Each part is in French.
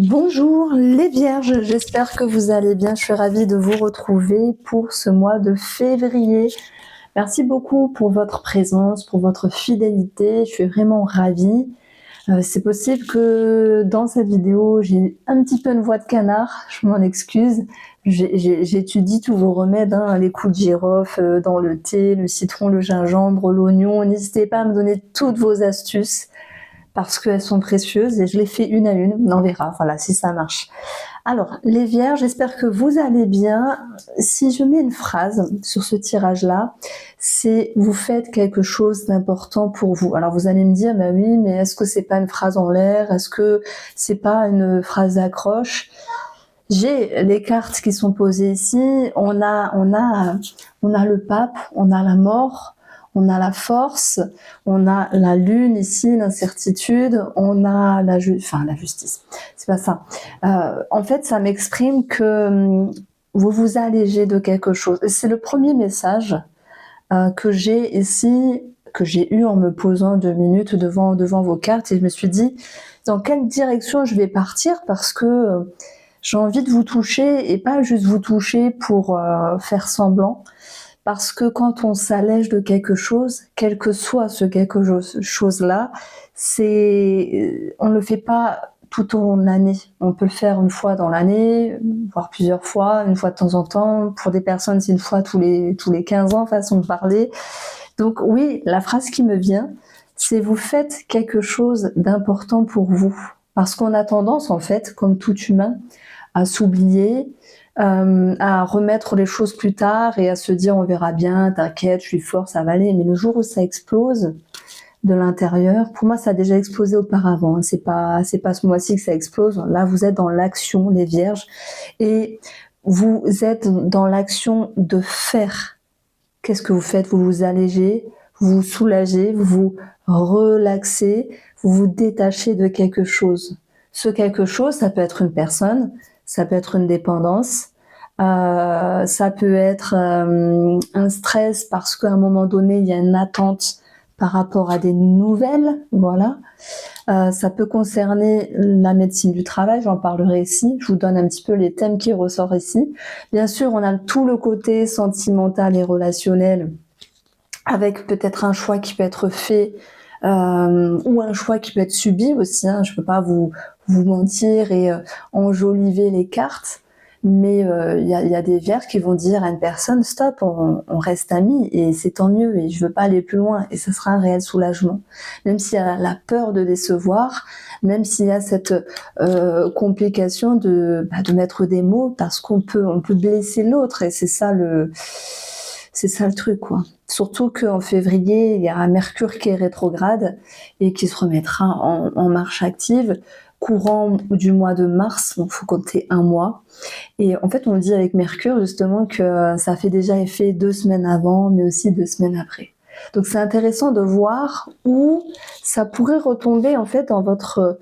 Bonjour les vierges, j'espère que vous allez bien. Je suis ravie de vous retrouver pour ce mois de février. Merci beaucoup pour votre présence, pour votre fidélité. Je suis vraiment ravie. C'est possible que dans cette vidéo, j'ai un petit peu une voix de canard, je m'en excuse. J'étudie tous vos remèdes, hein, les coups de girofle dans le thé, le citron, le gingembre, l'oignon. N'hésitez pas à me donner toutes vos astuces parce qu'elles sont précieuses et je les fais une à une. On verra, voilà, si ça marche. Alors, les vierges, j'espère que vous allez bien. Si je mets une phrase sur ce tirage-là, c'est « vous faites quelque chose d'important pour vous ». Alors, vous allez me dire, bah oui, mais est-ce que c'est pas une phrase en l'air? Est-ce que c'est pas une phrase d'accroche? J'ai les cartes qui sont posées ici. On a le pape, on a la mort, on a la force, on a la lune ici, l'incertitude, on a la justice. C'est pas ça. En fait, ça m'exprime que vous vous allégez de quelque chose. C'est le premier message que j'ai ici, que j'ai eu en me posant 2 minutes devant vos cartes, et je me suis dit dans quelle direction je vais partir, parce que j'ai envie de vous toucher, et pas juste vous toucher pour faire semblant, parce que quand on s'allège de quelque chose, quel que soit ce quelque chose-là, on ne le fait pas tout au long de l'année. On peut le faire une fois dans l'année, voire plusieurs fois, une fois de temps en temps. Pour des personnes, c'est une fois tous les 15 ans, façon de parler. Donc oui, la phrase qui me vient, c'est « vous faites quelque chose d'important pour vous ». Parce qu'on a tendance, en fait, comme tout humain, à s'oublier, à remettre les choses plus tard et à se dire on verra bien, t'inquiète, je suis fort, ça va aller. Mais le jour où ça explose de l'intérieur, pour moi ça a déjà explosé auparavant, hein. C'est pas ce mois-ci que ça explose. Là vous êtes dans l'action, les vierges, et vous êtes dans l'action de faire. Qu'est-ce que vous faites? Vous vous allégez, vous vous soulagez, vous vous relaxez, vous vous détachez de quelque chose. Ce quelque chose, ça peut être une personne, ça peut être une dépendance, ça peut être un stress parce qu'à un moment donné, il y a une attente par rapport à des nouvelles, voilà. Ça peut concerner la médecine du travail, j'en parlerai ici. Je vous donne un petit peu les thèmes qui ressortent ici. Bien sûr, on a tout le côté sentimental et relationnel, avec peut-être un choix qui peut être fait ou un choix qui peut être subi aussi, hein. Je ne peux pas vous mentir et enjoliver les cartes, mais il y a des vierges qui vont dire à une personne « stop, on reste amis et c'est tant mieux et je veux pas aller plus loin » et ce sera un réel soulagement. Même s'il y a la peur de décevoir, même s'il y a cette complication de mettre des mots, parce qu'on peut blesser l'autre, et c'est ça le truc, quoi. Surtout qu'en février, il y a un Mercure qui est rétrograde et qui se remettra en marche active courant du mois de mars, donc il faut compter un mois. Et en fait, on dit avec Mercure justement que ça fait déjà effet 2 semaines avant, mais aussi 2 semaines après. Donc c'est intéressant de voir où ça pourrait retomber en fait dans votre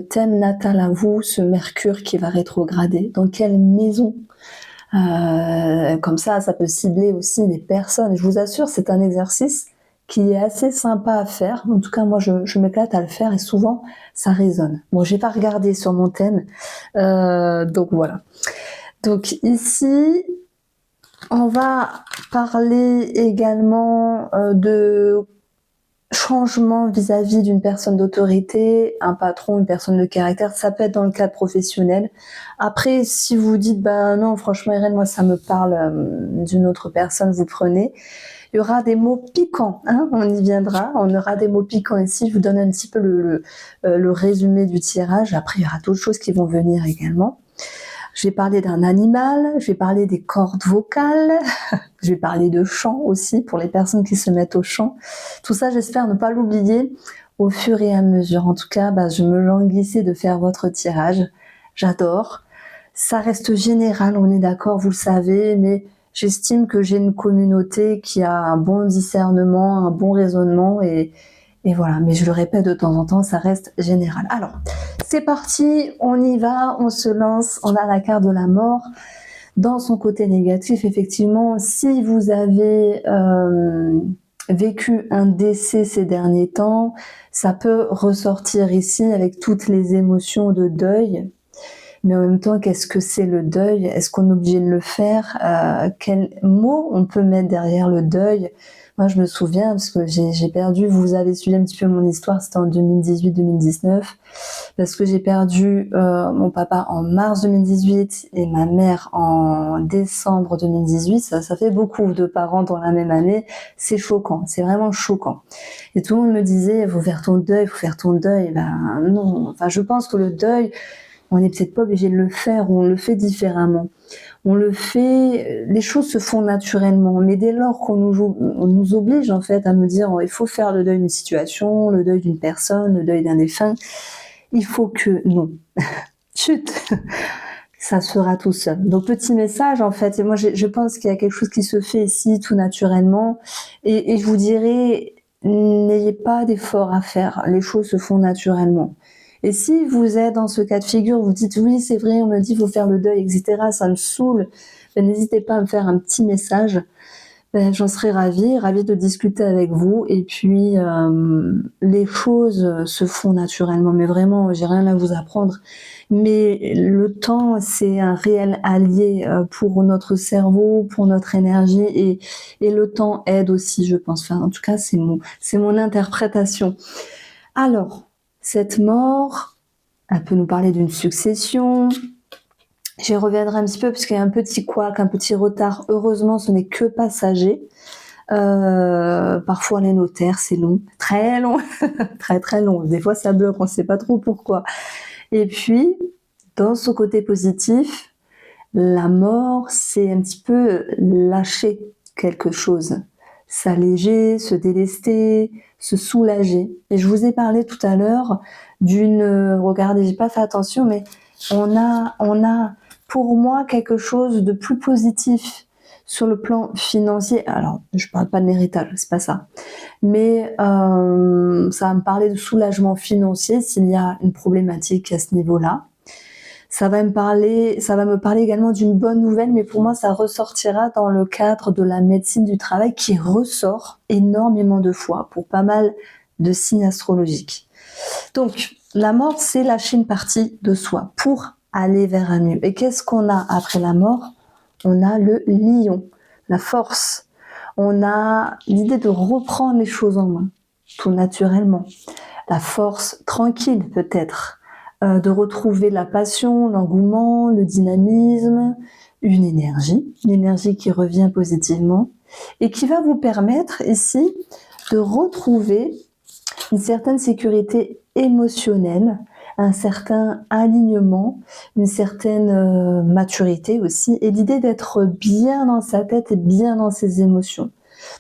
thème natal à vous, ce Mercure qui va rétrograder. Dans quelle maison? Comme ça peut cibler aussi les personnes. Et je vous assure, c'est un exercice qui est assez sympa à faire. En tout cas, moi, je m'éclate à le faire et souvent, ça résonne. Bon, j'ai pas regardé sur mon thème, donc voilà. Donc ici, on va parler également de changement vis-à-vis d'une personne d'autorité, un patron, une personne de caractère. Ça peut être dans le cadre professionnel. Après, si vous dites ben non, franchement Irène, moi ça me parle d'une autre personne, vous prenez. Il y aura des mots piquants, hein, on y viendra. On aura des mots piquants ici. Je vous donne un petit peu le résumé du tirage. Après, il y aura d'autres choses qui vont venir également. Je vais parler d'un animal, je vais parler des cordes vocales, je vais parler de chant aussi pour les personnes qui se mettent au chant. Tout ça, j'espère ne pas l'oublier au fur et à mesure. En tout cas, je me languissais de faire votre tirage. J'adore. Ça reste général, on est d'accord, vous le savez, mais j'estime que j'ai une communauté qui a un bon discernement, un bon raisonnement et voilà. Mais je le répète de temps en temps, ça reste général. Alors, c'est parti, on y va, on se lance. On a la carte de la mort. Dans son côté négatif, effectivement, si vous avez vécu un décès ces derniers temps, ça peut ressortir ici avec toutes les émotions de deuil. Mais en même temps, qu'est-ce que c'est le deuil? Est-ce qu'on est obligé de le faire? Quels mots on peut mettre derrière le deuil? Moi, je me souviens, parce que j'ai perdu, vous avez suivi un petit peu mon histoire, c'était en 2018-2019, parce que j'ai perdu mon papa en mars 2018 et ma mère en décembre 2018. Ça fait beaucoup de parents dans la même année. C'est choquant, c'est vraiment choquant. Et tout le monde me disait, il faut faire ton deuil, il faut faire ton deuil. Ben non, enfin je pense que le deuil, on n'est peut-être pas obligé de le faire, ou on le fait différemment. On le fait, les choses se font naturellement, mais dès lors qu'on nous oblige en fait à nous dire il faut faire le deuil d'une situation, le deuil d'une personne, le deuil d'un défunt, il faut que non, chut, ça se fera tout seul. Donc petit message en fait, et moi je pense qu'il y a quelque chose qui se fait ici tout naturellement, et je vous dirais, n'ayez pas d'effort à faire, les choses se font naturellement. Et si vous êtes dans ce cas de figure, vous dites oui c'est vrai, on me dit il faut faire le deuil, etc., ça me saoule, ben, n'hésitez pas à me faire un petit message, ben, j'en serais ravie de discuter avec vous, et puis les choses se font naturellement, mais vraiment j'ai rien à vous apprendre, mais le temps c'est un réel allié pour notre cerveau, pour notre énergie, et le temps aide aussi je pense, enfin en tout cas c'est mon interprétation. Alors, cette mort, elle peut nous parler d'une succession. J'y reviendrai un petit peu parce qu'il y a un petit couac, un petit retard. Heureusement, ce n'est que passager. Parfois, les notaires, c'est long, très long, très très long. Des fois, ça bloque, on ne sait pas trop pourquoi. Et puis, dans ce côté positif, la mort, c'est un petit peu lâcher quelque chose, s'alléger, se délester, se soulager. Et je vous ai parlé tout à l'heure regardez, j'ai pas fait attention, mais on a pour moi quelque chose de plus positif sur le plan financier. Alors, je parle pas de l'héritage, c'est pas ça. Mais ça va me parler de soulagement financier s'il y a une problématique à ce niveau-là. Ça va me parler également d'une bonne nouvelle, mais pour moi, ça ressortira dans le cadre de la médecine du travail qui ressort énormément de fois pour pas mal de signes astrologiques. Donc, la mort, c'est lâcher une partie de soi pour aller vers un mieux. Et qu'est-ce qu'on a après la mort? On a le lion, la force. On a l'idée de reprendre les choses en main, tout naturellement. La force tranquille peut-être, de retrouver la passion, l'engouement, le dynamisme, une énergie qui revient positivement et qui va vous permettre ici de retrouver une certaine sécurité émotionnelle, un certain alignement, une certaine maturité aussi, et l'idée d'être bien dans sa tête et bien dans ses émotions.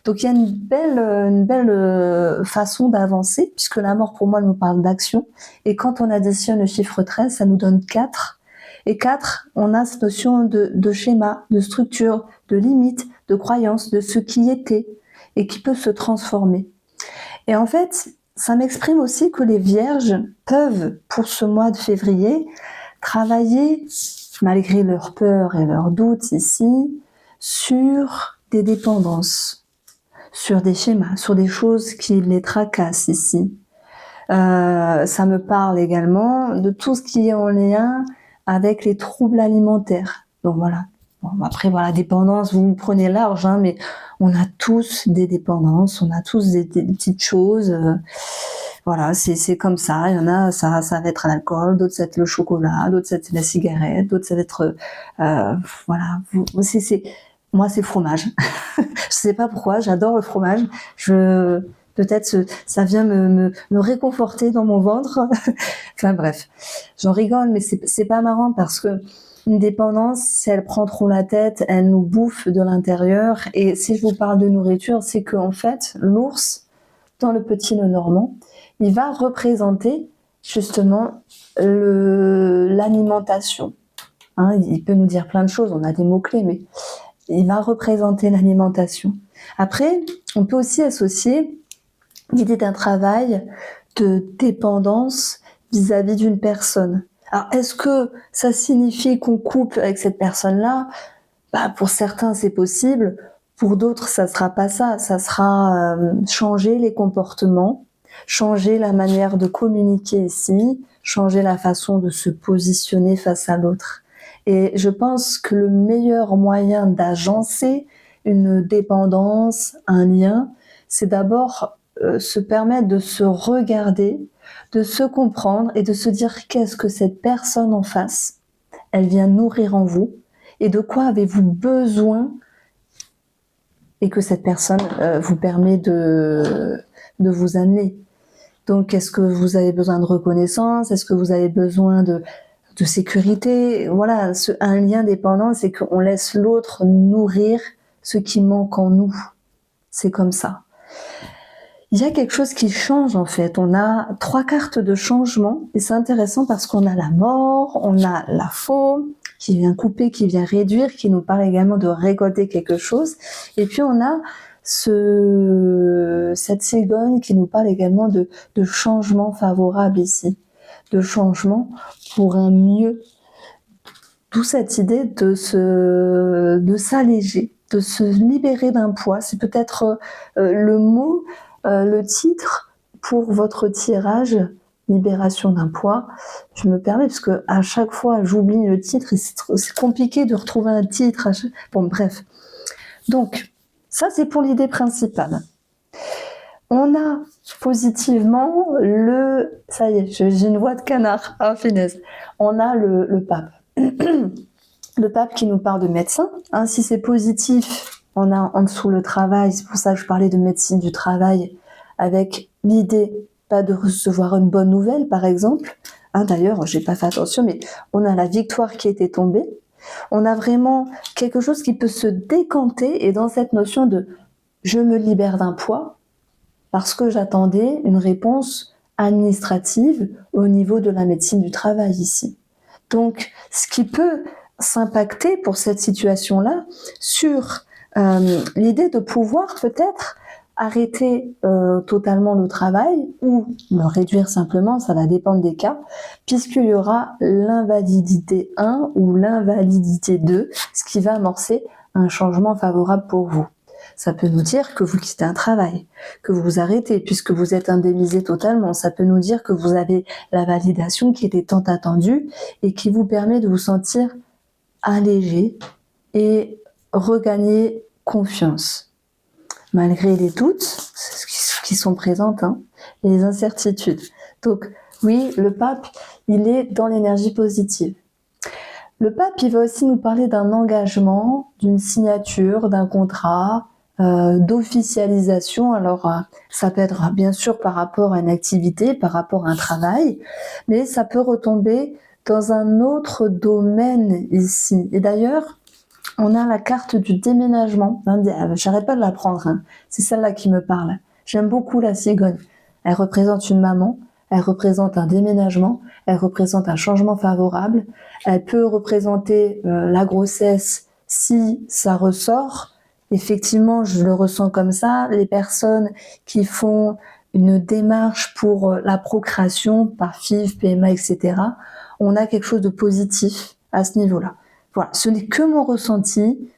Donc il y a une belle façon d'avancer, puisque la mort pour moi elle nous parle d'action, et quand on additionne le chiffre 13, ça nous donne 4, et 4, on a cette notion de schéma, de structure, de limite, de croyance, de ce qui était, et qui peut se transformer. Et en fait, ça m'exprime aussi que les vierges peuvent, pour ce mois de février, travailler, malgré leurs peurs et leurs doutes ici, sur des dépendances, sur des schémas, sur des choses qui les tracassent ici. Ça me parle également de tout ce qui est en lien avec les troubles alimentaires. Donc voilà. Bon, après voilà, dépendance, vous me prenez large, hein, mais on a tous des dépendances, on a tous des petites choses. Voilà, c'est comme ça. Il y en a, ça va être l'alcool, d'autres ça va être le chocolat, d'autres ça va être la cigarette, d'autres ça va être voilà. Moi c'est fromage. Je sais pas pourquoi, j'adore le fromage. Peut-être ça vient me réconforter dans mon ventre. Enfin bref, j'en rigole, mais c'est pas marrant parce que une dépendance, si elle prend trop la tête, elle nous bouffe de l'intérieur. Et si je vous parle de nourriture, c'est qu'en fait, l'ours, dans le petit Lenormand, il va représenter justement l'alimentation. Hein, il peut nous dire plein de choses, on a des mots-clés, mais il va représenter l'alimentation. Après, on peut aussi associer l'idée d'un travail de dépendance vis-à-vis d'une personne. Alors, est-ce que ça signifie qu'on coupe avec cette personne-là? Pour certains, c'est possible. Pour d'autres, ça sera pas ça. Ça sera changer les comportements, changer la manière de communiquer ici, changer la façon de se positionner face à l'autre. Et je pense que le meilleur moyen d'agencer une dépendance, un lien, c'est d'abord se permettre de se regarder, de se comprendre et de se dire qu'est-ce que cette personne en face, elle vient nourrir en vous et de quoi avez-vous besoin et que cette personne vous permet de vous amener. Donc, est-ce que vous avez besoin de reconnaissance? Est-ce que vous avez besoin de sécurité? Voilà, un lien dépendant, c'est qu'on laisse l'autre nourrir ce qui manque en nous. C'est comme ça. Il y a quelque chose qui change en fait. On a 3 cartes de changement et c'est intéressant parce qu'on a la mort, on a la faune qui vient couper, qui vient réduire, qui nous parle également de récolter quelque chose. Et puis on a cette cigogne qui nous parle également de changement favorable ici, de changement pour un mieux. D'où cette idée de s'alléger, de se libérer d'un poids. C'est peut-être le mot, le titre pour votre tirage, libération d'un poids. Je me permets parce que à chaque fois j'oublie le titre et c'est compliqué de retrouver un titre. Bon, bref. Donc, ça c'est pour l'idée principale. On a positivement ça y est, j'ai une voix de canard. Ah, finesse. On a le pape. Le pape qui nous parle de médecin. Hein, si c'est positif, on a en dessous le travail. C'est pour ça que je parlais de médecine du travail avec l'idée pas de recevoir une bonne nouvelle, par exemple. Hein, d'ailleurs, j'ai pas fait attention, mais on a la victoire qui était tombée. On a vraiment quelque chose qui peut se décanter et dans cette notion de je me libère d'un poids parce que j'attendais une réponse administrative au niveau de la médecine du travail ici. Donc, ce qui peut s'impacter pour cette situation-là sur l'idée de pouvoir peut-être arrêter totalement le travail ou le réduire simplement, ça va dépendre des cas, puisqu'il y aura l'invalidité 1 ou l'invalidité 2, ce qui va amorcer un changement favorable pour vous. Ça peut nous dire que vous quittez un travail, que vous arrêtez puisque vous êtes indemnisé totalement. Ça peut nous dire que vous avez la validation qui était tant attendue et qui vous permet de vous sentir allégé et regagner confiance. Malgré les doutes qui sont présentes, hein, et les incertitudes. Donc oui, le pape, il est dans l'énergie positive. Le pape, il va aussi nous parler d'un engagement, d'une signature, d'un contrat, d'officialisation. Alors, ça peut être bien sûr par rapport à une activité, par rapport à un travail, mais ça peut retomber dans un autre domaine ici. Et d'ailleurs, on a la carte du déménagement. J'arrête pas de la prendre, hein. C'est celle-là qui me parle. J'aime beaucoup la cigogne. Elle représente une maman, elle représente un déménagement, elle représente un changement favorable. Elle peut représenter la grossesse si ça ressort. Effectivement, je le ressens comme ça. Les personnes qui font une démarche pour la procréation par FIV, PMA, etc., on a quelque chose de positif à ce niveau-là. Voilà, ce n'est que mon ressenti,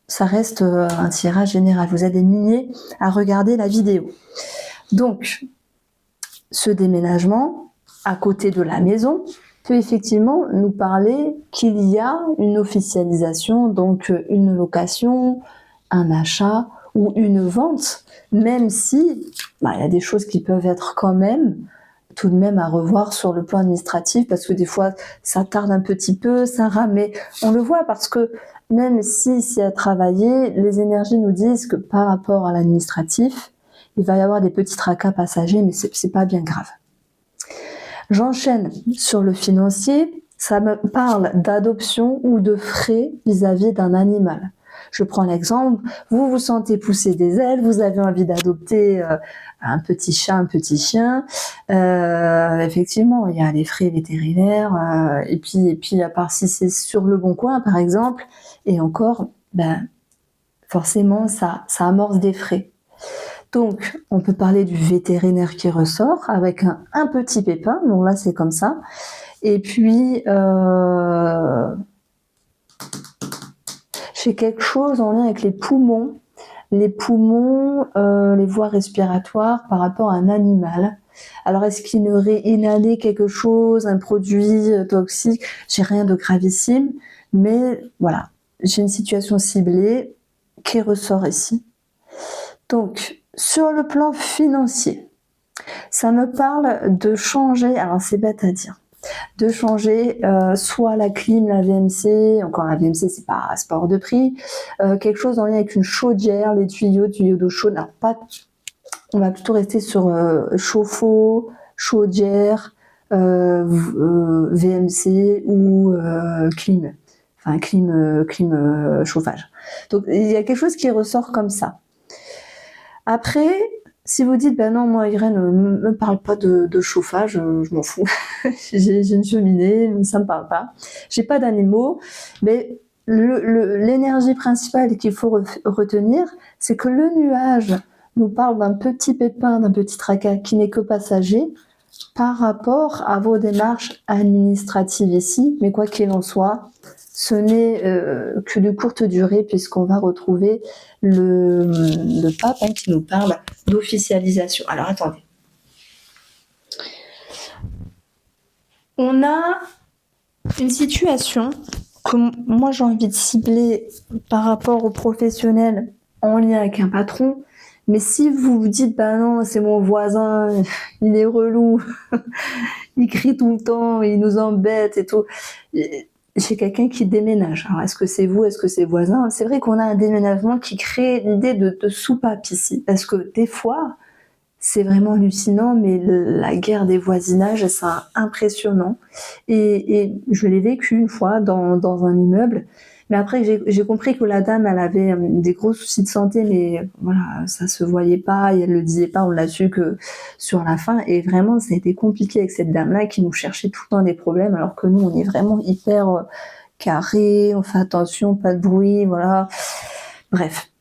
ça reste un tirage général. Vous êtes des milliers à regarder la vidéo. Donc, ce déménagement, à côté de la maison, peut effectivement nous parler qu'il y a une officialisation, donc une location, un achat ou une vente, même si il y a des choses qui peuvent être quand même tout de même à revoir sur le plan administratif parce que des fois ça tarde un petit peu, ça rame, mais on le voit parce que même si c'est à travailler, les énergies nous disent que par rapport à l'administratif, il va y avoir des petits tracas passagers, mais c'est pas bien grave. J'enchaîne sur le financier, ça me parle d'adoption ou de frais vis-à-vis d'un animal. Je prends l'exemple, vous vous sentez pousser des ailes, vous avez envie d'adopter un petit chat, un petit chien. Effectivement, il y a les frais vétérinaires, et puis à part si c'est sur le bon coin, par exemple, et encore, forcément, ça amorce des frais. Donc, on peut parler du vétérinaire qui ressort avec un petit pépin, donc là c'est comme ça. Et puis, j'ai quelque chose en lien avec les poumons, les voies respiratoires par rapport à un animal. Alors, est-ce qu'il aurait inhalé quelque chose, un produit toxique? J'ai rien de gravissime, mais voilà, j'ai une situation ciblée qui ressort ici. Donc, sur le plan financier, ça me parle de changer, alors c'est bête à dire, de changer soit la clim, la VMC, encore la VMC c'est pas hors de prix, quelque chose en lien avec une chaudière, les tuyaux d'eau chaude, alors pas, on va plutôt rester sur chauffe-eau, chaudière, VMC ou clim, enfin clim chauffage. Donc il y a quelque chose qui ressort comme ça. Après, si vous dites, ben non, moi, Irène, me parle pas de chauffage, je m'en fous. J'ai une cheminée, ça me parle pas. J'ai pas d'animaux, mais l'énergie principale qu'il faut retenir, c'est que le nuage nous parle d'un petit pépin, d'un petit tracas qui n'est que passager par rapport à vos démarches administratives ici, mais quoi qu'il en soit, ce n'est que de courte durée puisqu'on va retrouver le pape qui nous parle d'officialisation. Alors attendez. On a une situation que moi j'ai envie de cibler par rapport aux professionnels en lien avec un patron. Mais si vous vous dites, bah non, c'est mon voisin, il est relou, il crie tout le temps, il nous embête et tout. J'ai quelqu'un qui déménage. Alors, est-ce que c'est vous, est-ce que c'est voisin? C'est vrai qu'on a un déménagement qui crée l'idée de soupape ici. Parce que des fois, c'est vraiment hallucinant, mais la guerre des voisinages, c'est impressionnant. Et je l'ai vécu une fois dans un immeuble. Mais après, j'ai compris que la dame, elle avait des gros soucis de santé, mais voilà, ça se voyait pas, et elle le disait pas, on l'a su que sur la fin. Et vraiment, ça a été compliqué avec cette dame-là qui nous cherchait tout le temps des problèmes, alors que nous, on est vraiment hyper carré, on fait attention, pas de bruit, voilà. Bref.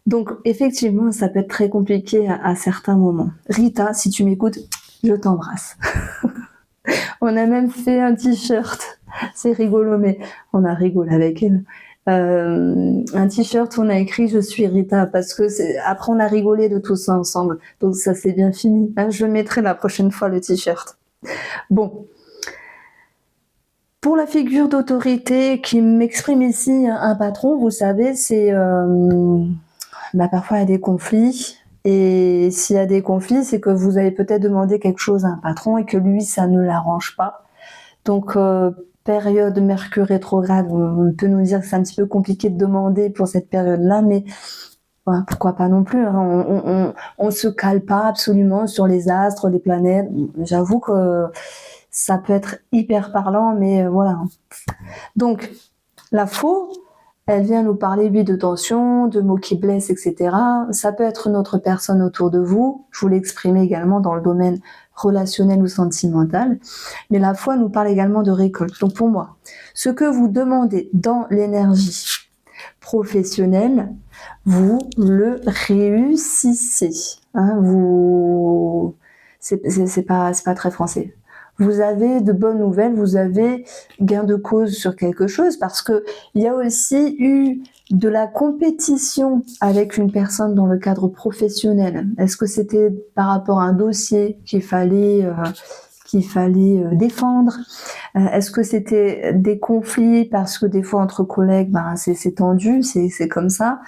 Donc, effectivement, ça peut être très compliqué à certains moments. Rita, si tu m'écoutes, je t'embrasse. On a même fait un t-shirt. C'est rigolo, mais on a rigolé avec elle. Un t-shirt où on a écrit je suis Rita parce que après on a rigolé de tout ça ensemble, donc ça c'est bien fini. Je le mettrai la prochaine fois le t-shirt. Bon, pour la figure d'autorité qui m'exprime ici un patron, vous savez, c'est parfois il y a des conflits. Et s'il y a des conflits, c'est que vous avez peut-être demandé quelque chose à un patron et que lui ça ne l'arrange pas. Donc période Mercure rétrograde, on peut nous dire que c'est un petit peu compliqué de demander pour cette période-là, mais voilà, pourquoi pas non plus, hein. On se cale pas absolument sur les astres, les planètes. J'avoue que ça peut être hyper parlant, mais voilà. Donc, la faux, elle vient nous parler, lui, de tension, de mots qui blessent, etc. Ça peut être une autre personne autour de vous. Je vous l'ai exprimé également dans le domaine relationnel ou sentimental. Mais la foi nous parle également de récolte. Donc pour moi, ce que vous demandez dans l'énergie professionnelle, vous le réussissez. Hein, c'est pas très français. Vous avez de bonnes nouvelles, vous avez gain de cause sur quelque chose parce que il y a aussi eu de la compétition avec une personne dans le cadre professionnel. Est-ce que c'était par rapport à un dossier qu'il fallait défendre? Est-ce que c'était des conflits parce que des fois entre collègues, c'est tendu, c'est comme ça.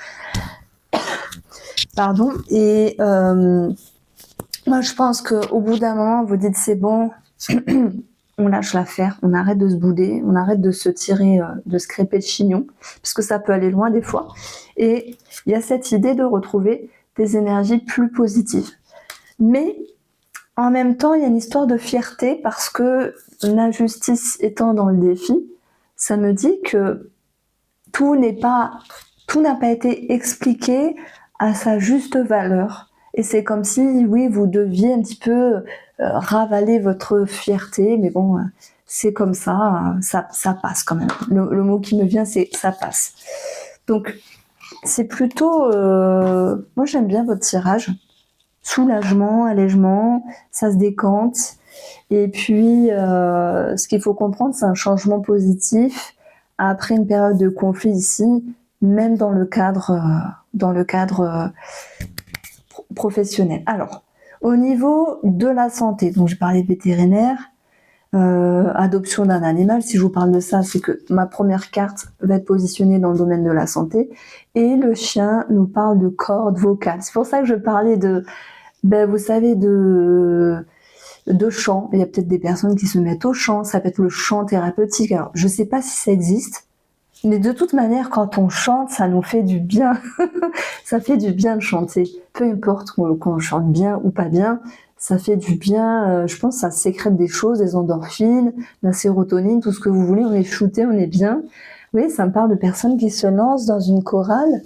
Pardon. Et moi, je pense qu'au bout d'un moment, vous dites c'est bon. On lâche l'affaire, on arrête de se bouder, on arrête de se tirer, de se crêper le chignon, parce que ça peut aller loin des fois. Et il y a cette idée de retrouver des énergies plus positives. Mais en même temps, il y a une histoire de fierté, parce que l'injustice étant dans le défi, ça me dit que tout n'a pas été expliqué à sa juste valeur. Et c'est comme si, oui, vous deviez un petit peu ravaler votre fierté, mais bon, c'est comme ça, ça passe quand même. Le mot qui me vient, c'est ça passe. Donc, c'est plutôt, moi j'aime bien votre tirage, soulagement, allègement, ça se décante. Et puis, ce qu'il faut comprendre, c'est un changement positif après une période de conflit ici, même dans le cadre professionnel. Alors, Au niveau de la santé, donc j'ai parlé de vétérinaire, adoption d'un animal. Si je vous parle de ça, c'est que ma première carte va être positionnée dans le domaine de la santé. Et le chien nous parle de cordes vocales. C'est pour ça que je parlais de, vous savez, de chant. Il y a peut-être des personnes qui se mettent au chant. Ça peut être le chant thérapeutique. Alors, je sais pas si ça existe. Mais de toute manière, quand on chante, ça nous fait du bien. Ça fait du bien de chanter. Peu importe qu'on chante bien ou pas bien, ça fait du bien. Je pense que ça sécrète des choses, des endorphines, la sérotonine, tout ce que vous voulez. On est shooté, on est bien. Oui, ça me parle de personnes qui se lancent dans une chorale.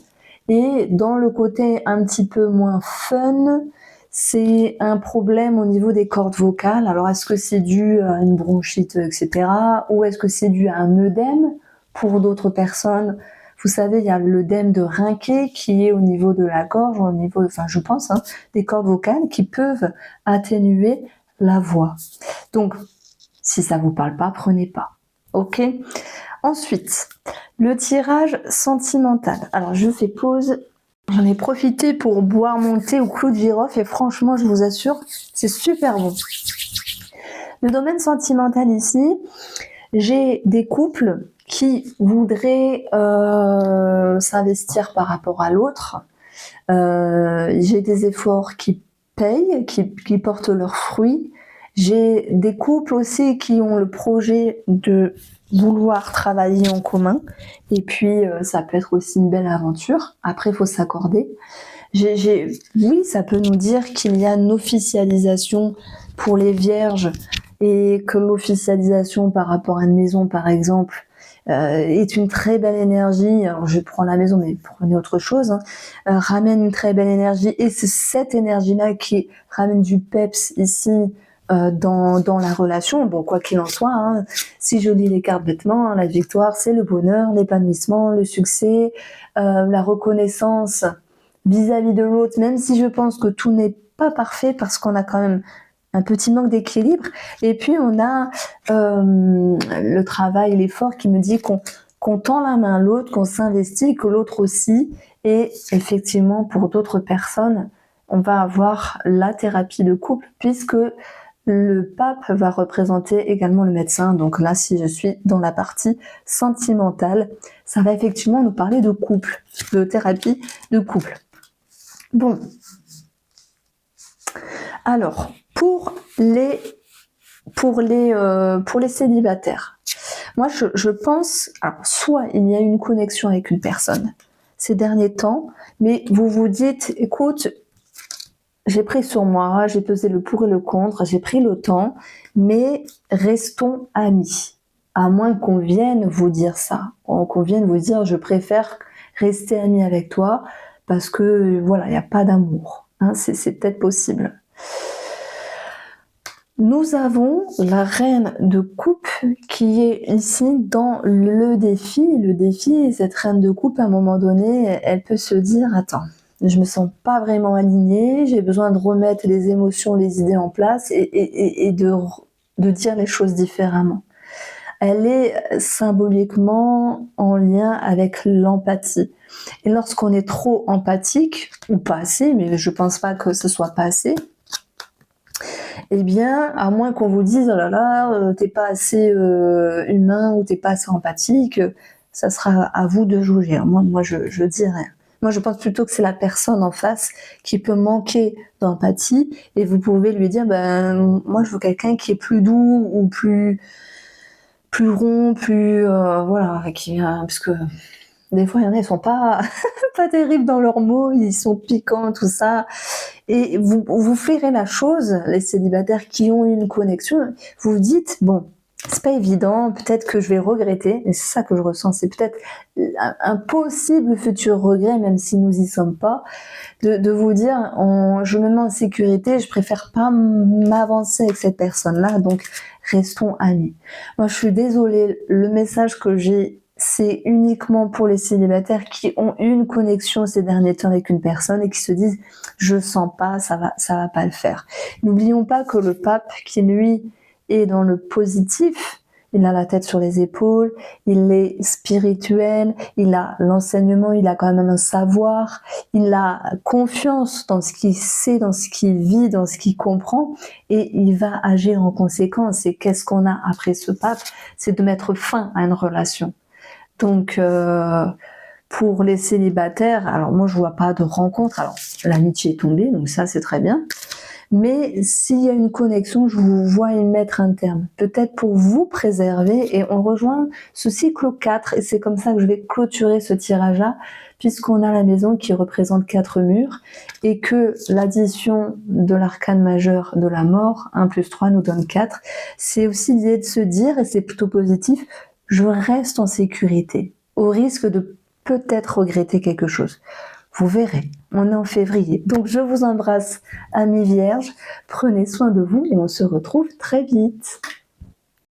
Et dans le côté un petit peu moins fun, c'est un problème au niveau des cordes vocales. Alors, est-ce que c'est dû à une bronchite, etc. Ou est-ce que c'est dû à un œdème? Pour d'autres personnes, vous savez, il y a l'œdème de Rinquet qui est au niveau de la gorge, au niveau, je pense, des cordes vocales qui peuvent atténuer la voix. Donc, si ça vous parle pas, prenez pas. Ok? Ensuite, le tirage sentimental. Alors, je fais pause. J'en ai profité pour boire mon thé au clou de girofle et franchement, je vous assure, c'est super bon. Le domaine sentimental ici, j'ai des couples qui voudraient s'investir par rapport à l'autre. J'ai des efforts qui payent, qui portent leurs fruits. J'ai des couples aussi qui ont le projet de vouloir travailler en commun. Et puis, ça peut être aussi une belle aventure. Après, il faut s'accorder. Oui, ça peut nous dire qu'il y a une officialisation pour les vierges et que l'officialisation par rapport à une maison, par exemple, est une très belle énergie. Alors, je prends la maison, mais prenez autre chose. Ramène une très belle énergie et c'est cette énergie-là qui ramène du peps ici dans la relation. Bon, quoi qu'il en soit, si je lis les cartes bêtement, la victoire, c'est le bonheur, l'épanouissement, le succès, la reconnaissance vis-à-vis de l'autre, même si je pense que tout n'est pas parfait parce qu'on a quand même un petit manque d'équilibre. Et puis on a le travail, l'effort qui me dit qu'on tend la main à l'autre, qu'on s'investit, que l'autre aussi. Et effectivement, pour d'autres personnes, on va avoir la thérapie de couple puisque le pape va représenter également le médecin. Donc là, si je suis dans la partie sentimentale, ça va effectivement nous parler de couple, de thérapie de couple. Bon. Alors, pour les célibataires, moi je pense, alors, soit il y a une connexion avec une personne ces derniers temps, mais vous vous dites, écoute, j'ai pris sur moi, j'ai pesé le pour et le contre, j'ai pris le temps, mais restons amis. À moins qu'on vienne vous dire ça, qu'on vienne vous dire, je préfère rester ami avec toi parce que voilà, il n'y a pas d'amour. C'est peut-être possible. Nous avons la reine de coupe qui est ici dans le défi. Le défi, cette reine de coupe, à un moment donné, elle peut se dire, attends, je me sens pas vraiment alignée, j'ai besoin de remettre les émotions, les idées en place et de dire les choses différemment. Elle est symboliquement en lien avec l'empathie. Et lorsqu'on est trop empathique, ou pas assez, mais je pense pas que ce soit pas assez, eh bien, à moins qu'on vous dise, oh là là, t'es pas assez humain ou t'es pas assez empathique, ça sera à vous de juger. Moi, je dirais. Moi, je pense plutôt que c'est la personne en face qui peut manquer d'empathie et vous pouvez lui dire, moi, je veux quelqu'un qui est plus doux ou plus rond, plus voilà, parce que des fois, il y en a, ils sont pas pas terribles dans leurs mots, ils sont piquants, tout ça. Et vous ferez la chose, les célibataires qui ont une connexion, vous vous dites, bon, c'est pas évident, peut-être que je vais regretter, et c'est ça que je ressens, c'est peut-être un possible futur regret, même si nous y sommes pas, de vous dire, je me mets en sécurité, je préfère pas m'avancer avec cette personne-là, donc restons amis. Moi, je suis désolée, le message que j'ai, c'est uniquement pour les célibataires qui ont eu une connexion ces derniers temps avec une personne et qui se disent je sens pas, ça va pas le faire. N'oublions pas que le pape qui lui est dans le positif il a la tête sur les épaules, il est spirituel, il a l'enseignement, il a quand même un savoir, il a confiance dans ce qu'il sait, dans ce qu'il vit, dans ce qu'il comprend, et il va agir en conséquence. Et qu'est-ce qu'on a après ce pape? C'est de mettre fin à une relation. Donc, pour les célibataires, alors moi je vois pas de rencontre, alors l'amitié est tombée, donc ça c'est très bien, mais s'il y a une connexion, je vous vois y mettre un terme, peut-être pour vous préserver, et on rejoint ce cycle 4, et c'est comme ça que je vais clôturer ce tirage-là, puisqu'on a la maison qui représente 4 murs, et que l'addition de l'arcane majeur de la mort, 1 plus 3 nous donne 4, c'est aussi l'idée de se dire, et c'est plutôt positif, je reste en sécurité, au risque de peut-être regretter quelque chose. Vous verrez, on est en février. Donc je vous embrasse, amis vierges, prenez soin de vous et on se retrouve très vite.